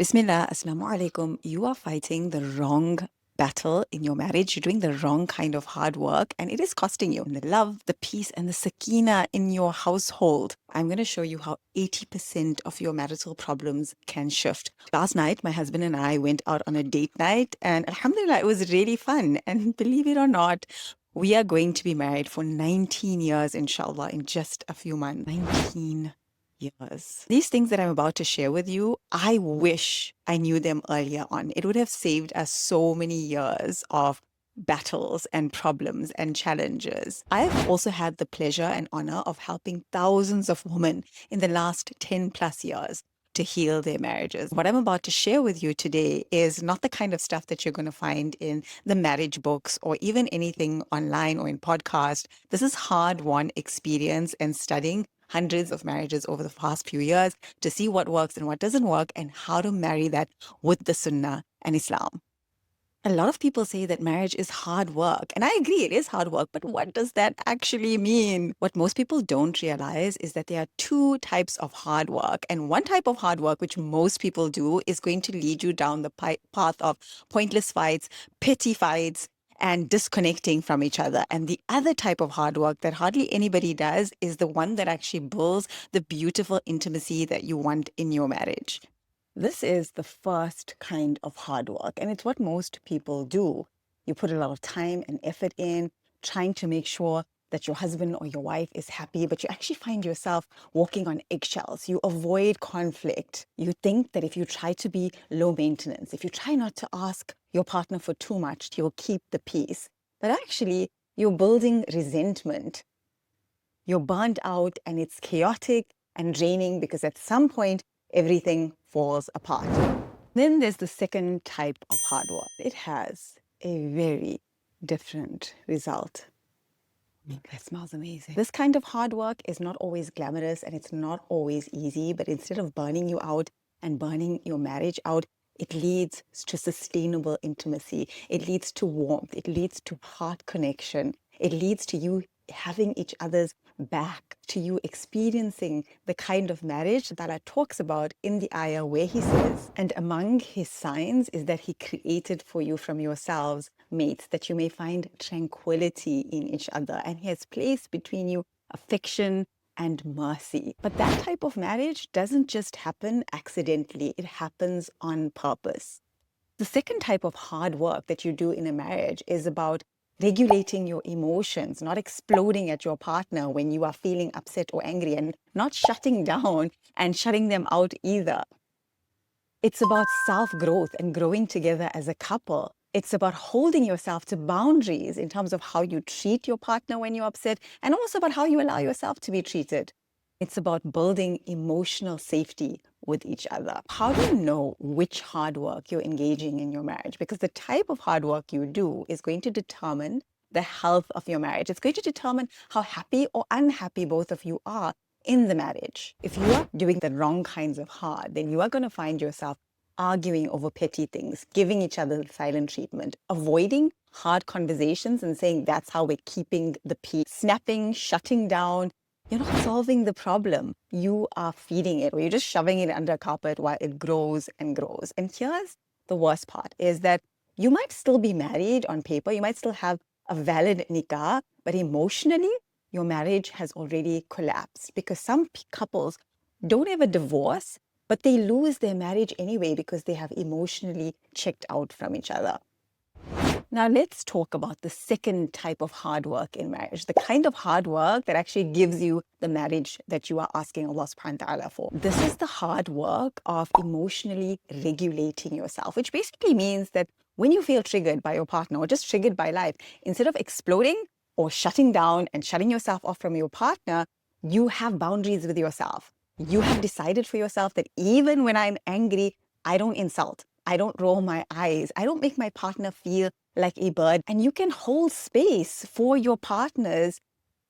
Bismillah, Assalamu alaikum. You are fighting the wrong battle in your marriage. You're doing the wrong kind of hard work, and it is costing you the love, the peace, and the sakina in your household. I'm going to show you how 80% of your marital problems can shift. Last night, my husband and I went out on a date night, and alhamdulillah, it was really fun. And believe it or not, we are going to be married for 19 years, inshallah, in just a few months. 19 years. These things that I'm about to share with you, I wish I knew them earlier on. It would have saved us so many years of battles and problems and challenges. I've also had the pleasure and honor of helping thousands of women in the last 10 plus years to heal their marriages. What I'm about to share with you today is not the kind of stuff that you're going to find in the marriage books or even anything online or in podcast. This is hard-won experience and studying hundreds of marriages over the past few years to see what works and what doesn't work and how to marry that with the Sunnah and Islam. A lot of people say that marriage is hard work, and I agree, it is hard work, but what does that actually mean? What most people don't realize is that there are two types of hard work, and one type of hard work, which most people do, is going to lead you down the path of pointless fights, petty fights, and disconnecting from each other. And the other type of hard work that hardly anybody does is the one that actually builds the beautiful intimacy that you want in your marriage. This is the first kind of hard work, and it's what most people do. You put a lot of time and effort in trying to make sure that your husband or your wife is happy, but you actually find yourself walking on eggshells. You avoid conflict. You think that if you try to be low maintenance, if you try not to ask your partner for too much, you'll keep the peace. But actually, you're building resentment. You're burnt out and it's chaotic and draining because at some point, everything falls apart. Then there's the second type of hard work. It has a very different result. That smells amazing. This kind of hard work is not always glamorous and it's not always easy, but instead of burning you out and burning your marriage out, it leads to sustainable intimacy. It leads to warmth. It leads to heart connection. It leads to you having each other's back, to you experiencing the kind of marriage that Allah talks about in the ayah where he says, and among his signs is that he created for you from yourselves mates, that you may find tranquility in each other. And he has placed between you affection and mercy. But that type of marriage doesn't just happen accidentally, it happens on purpose. The second type of hard work that you do in a marriage is about regulating your emotions, not exploding at your partner when you are feeling upset or angry, and not shutting down and shutting them out either. It's about self-growth and growing together as a couple. It's about holding yourself to boundaries in terms of how you treat your partner when you're upset, and also about how you allow yourself to be treated. It's about building emotional safety with each other. How do you know which hard work you're engaging in your marriage? Because the type of hard work you do is going to determine the health of your marriage. It's going to determine how happy or unhappy both of you are in the marriage. If you are doing the wrong kinds of hard, then you are going to find yourself arguing over petty things, giving each other silent treatment, avoiding hard conversations and saying that's how we're keeping the peace, snapping, shutting down. You're not solving the problem. You are feeding it, or you're just shoving it under a carpet while it grows and grows. And here's the worst part, is that you might still be married on paper. You might still have a valid nikah, but emotionally, your marriage has already collapsed, because some couples don't ever divorce, but they lose their marriage anyway because they have emotionally checked out from each other. Now let's talk about the second type of hard work in marriage, the kind of hard work that actually gives you the marriage that you are asking Allah subhanahu wa ta'ala for. This is the hard work of emotionally regulating yourself, which basically means that when you feel triggered by your partner or just triggered by life, instead of exploding or shutting down and shutting yourself off from your partner, you have boundaries with yourself. You have decided for yourself that even when I'm angry, I don't insult. I don't roll my eyes. I don't make my partner feel like a bird. And you can hold space for your partner's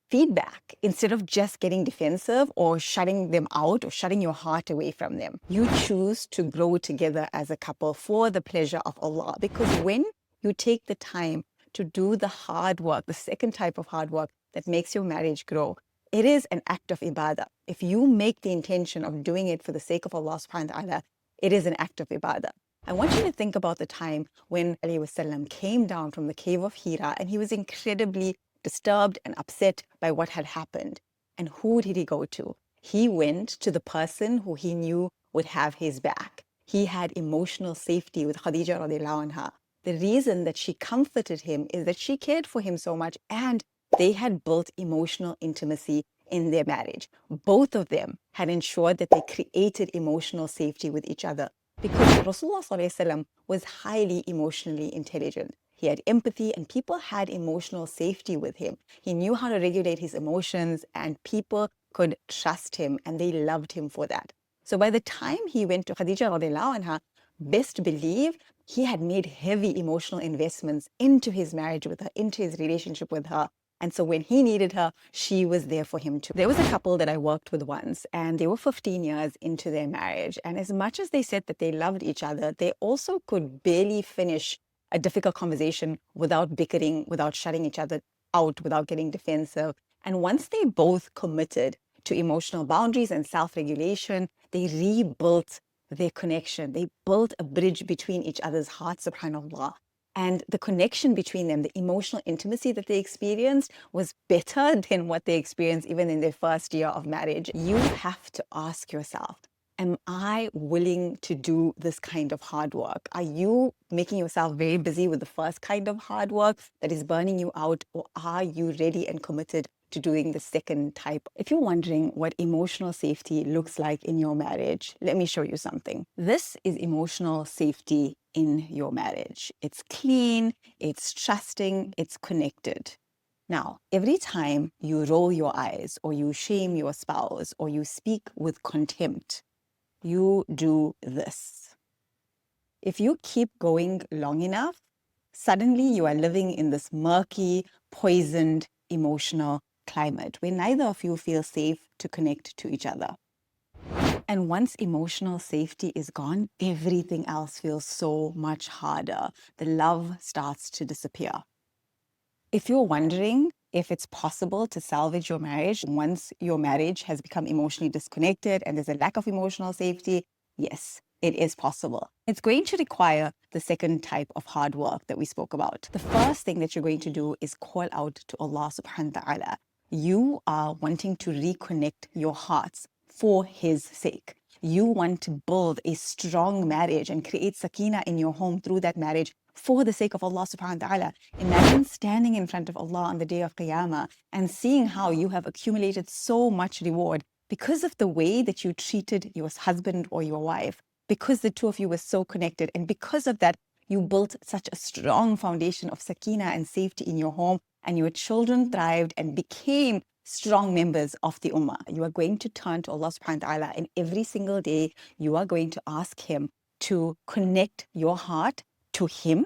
feedback instead of just getting defensive or shutting them out or shutting your heart away from them. You choose to grow together as a couple for the pleasure of Allah, because when you take the time to do the hard work, the second type of hard work that makes your marriage grow, it is an act of ibadah. If you make the intention of doing it for the sake of Allah subhanahu wa ta'ala, It is an act of ibadah. I want you to think about the time when Ali Wasallam came down from the cave of Hira and he was incredibly disturbed and upset by what had happened. And who did he go to? He went to the person who he knew would have his back. He had emotional safety with Khadija radiallahu anha. The reason that she comforted him is that she cared for him so much and they had built emotional intimacy in their marriage. Both of them had ensured that they created emotional safety with each other because Rasulullah ﷺ was highly emotionally intelligent. He had empathy and people had emotional safety with him. He knew how to regulate his emotions and people could trust him and they loved him for that. So by the time he went to Khadija radiallahu anha, best believe he had made heavy emotional investments into his marriage with her, into his relationship with her. And so when he needed her, she was there for him too. There was a couple that I worked with once, and they were 15 years into their marriage. And as much as they said that they loved each other, they also could barely finish a difficult conversation without bickering, without shutting each other out, without getting defensive. And once they both committed to emotional boundaries and self-regulation, they rebuilt their connection. They built a bridge between each other's hearts, subhanAllah. And the connection between them, the emotional intimacy that they experienced was better than what they experienced even in their first year of marriage. You have to ask yourself, am I willing to do this kind of hard work? Are you making yourself very busy with the first kind of hard work that is burning you out, or are you ready and committed to doing the second type? If you're wondering what emotional safety looks like in your marriage, let me show you something. This is emotional safety in your marriage. It's clean, it's trusting, it's connected. Now, every time you roll your eyes or you shame your spouse or you speak with contempt, you do this. If you keep going long enough, suddenly you are living in this murky, poisoned, emotional climate where neither of you feel safe to connect to each other. And once emotional safety is gone, everything else feels so much harder. The love starts to disappear. If you're wondering if it's possible to salvage your marriage once your marriage has become emotionally disconnected and there's a lack of emotional safety, yes, it is possible. It's going to require the second type of hard work that we spoke about. The first thing that you're going to do is call out to Allah subhanahu wa ta'ala. You are wanting to reconnect your hearts for His sake. You want to build a strong marriage and create sakina in your home through that marriage for the sake of Allah subhanahu wa ta'ala. Imagine standing in front of Allah on the day of Qiyamah and seeing how you have accumulated so much reward because of the way that you treated your husband or your wife, because the two of you were so connected, and because of that, you built such a strong foundation of sakina and safety in your home, and your children thrived and became strong members of the ummah. You are going to turn to Allah subhanahu wa ta'ala, and every single day you are going to ask Him to connect your heart to Him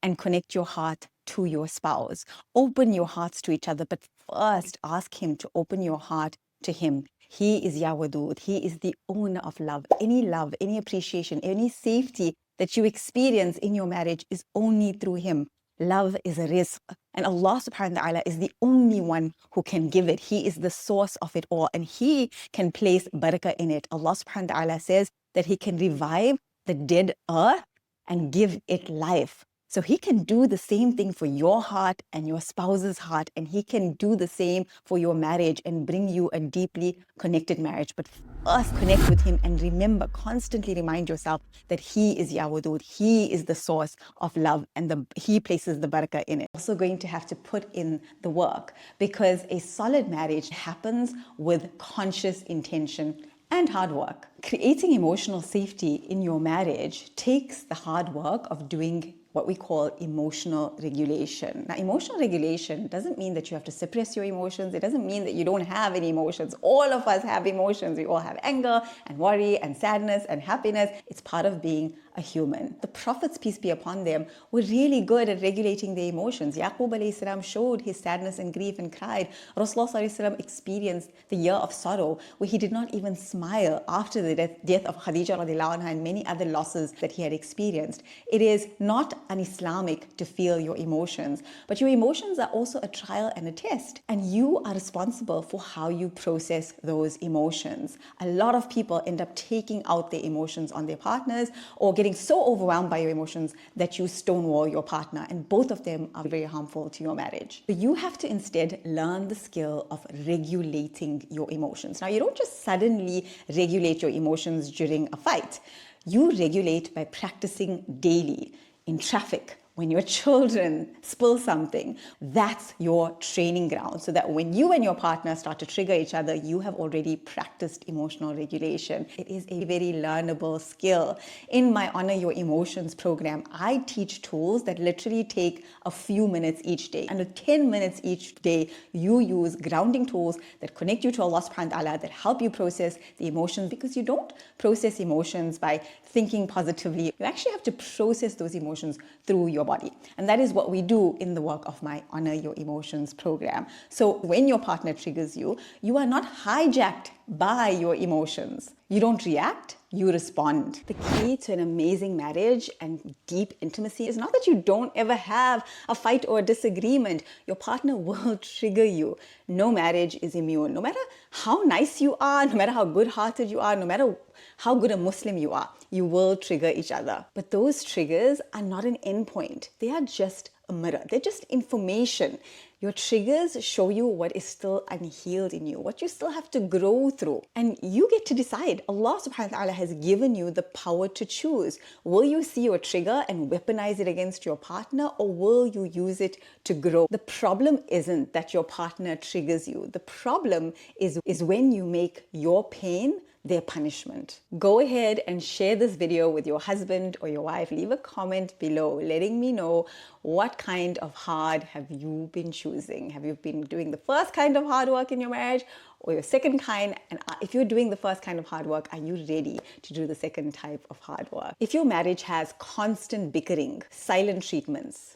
and connect your heart to your spouse. Open your hearts to each other, but first ask Him to open your heart to Him. He is Ya Wadud. He is the owner of love. Any appreciation, any safety that you experience in your marriage is only through Him. Love is a rizq, and Allah subhanahu wa ta'ala is the only one who can give it. He is the source of it all, and He can place barakah in it. Allah subhanahu wa ta'ala says that He can revive the dead earth and give it life. So He can do the same thing for your heart and your spouse's heart, and He can do the same for your marriage and bring you a deeply connected marriage. But first connect with Him and remember, constantly remind yourself that He is Ya Wadud. He is the source of love, and He places the barakah in it. Also going to have to put in the work, because a solid marriage happens with conscious intention and hard work. Creating emotional safety in your marriage takes the hard work of doing what we call emotional regulation. Now, emotional regulation doesn't mean that you have to suppress your emotions. It doesn't mean that you don't have any emotions. All of us have emotions. We all have anger and worry and sadness and happiness. It's part of being a human. The prophets, peace be upon them, were really good at regulating their emotions. Yaqub alayhi salam showed his sadness and grief and cried. Rasulullah sallallahu alaihi wasallam experienced the year of sorrow where he did not even smile after the death of Khadija radiallahu anha and many other losses that he had experienced. It is not un-Islamic to feel your emotions, but your emotions are also a trial and a test, and you are responsible for how you process those emotions. A lot of people end up taking out their emotions on their partners or getting so overwhelmed by your emotions that you stonewall your partner, and both of them are very harmful to your marriage. So you have to instead learn the skill of regulating your emotions. Now, you don't just suddenly regulate your emotions during a fight. You regulate by practicing daily in traffic, when your children spill something. That's your training ground, so that when you and your partner start to trigger each other, you have already practiced emotional regulation. It is a very learnable skill. In my Honor Your Emotions program, I teach tools that literally take a few minutes each day. And with 10 minutes each day, you use grounding tools that connect you to Allah subhanahu wa ta'ala, that help you process the emotions, because you don't process emotions by thinking positively. You actually have to process those emotions through your body. And that is what we do in the work of my Honor Your Emotions program. So when your partner triggers you, you are not hijacked by your emotions. You don't react, you respond. The key to an amazing marriage and deep intimacy is not that you don't ever have a fight or a disagreement. Your partner will trigger you. No marriage is immune. No matter how nice you are, no matter how good-hearted you are, no matter how good a Muslim you are, you will trigger each other. But those triggers are not an endpoint. They are just a mirror. They're just information. Your triggers show you what is still unhealed in you, what you still have to grow through. And you get to decide. Allah subhanahu wa ta'ala has given you the power to choose. Will you see your trigger and weaponize it against your partner, or will you use it to grow? The problem isn't that your partner triggers you. The problem is when you make your pain their punishment. Go ahead and share this video with your husband or your wife. Leave a comment below letting me know what kind of hard have you been choosing. Have you been doing the first kind of hard work in your marriage, or your second kind? And if you're doing the first kind of hard work, are you ready to do the second type of hard work? If your marriage has constant bickering, silent treatments,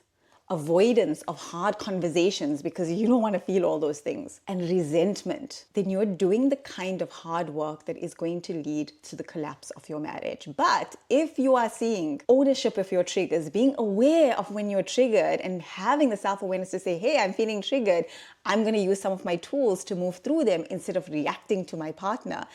avoidance of hard conversations because you don't want to feel all those things, and resentment, then you're doing the kind of hard work that is going to lead to the collapse of your marriage. But if you are seeing ownership of your triggers, being aware of when you're triggered, and having the self-awareness to say, hey, I'm feeling triggered, I'm going to use some of my tools to move through them instead of reacting to my partner.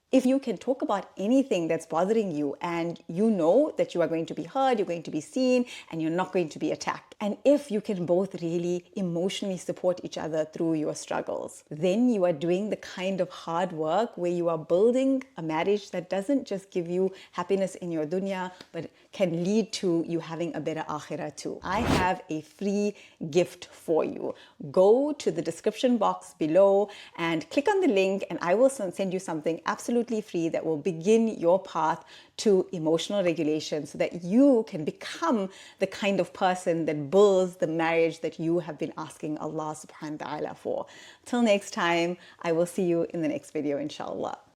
If you can talk about anything that's bothering you, and you know that you are going to be heard, you're going to be seen, and you're not going to be attacked, and if you can both really emotionally support each other through your struggles, then you are doing the kind of hard work where you are building a marriage that doesn't just give you happiness in your dunya, but can lead to you having a better akhirah too. I have a free gift for you. Go to the description box below and click on the link, and I will send you something absolutely free that will begin your path to emotional regulation, so that you can become the kind of person that builds the marriage that you have been asking Allah subhanahu wa ta'ala for. Till next time, I will see you in the next video, inshallah.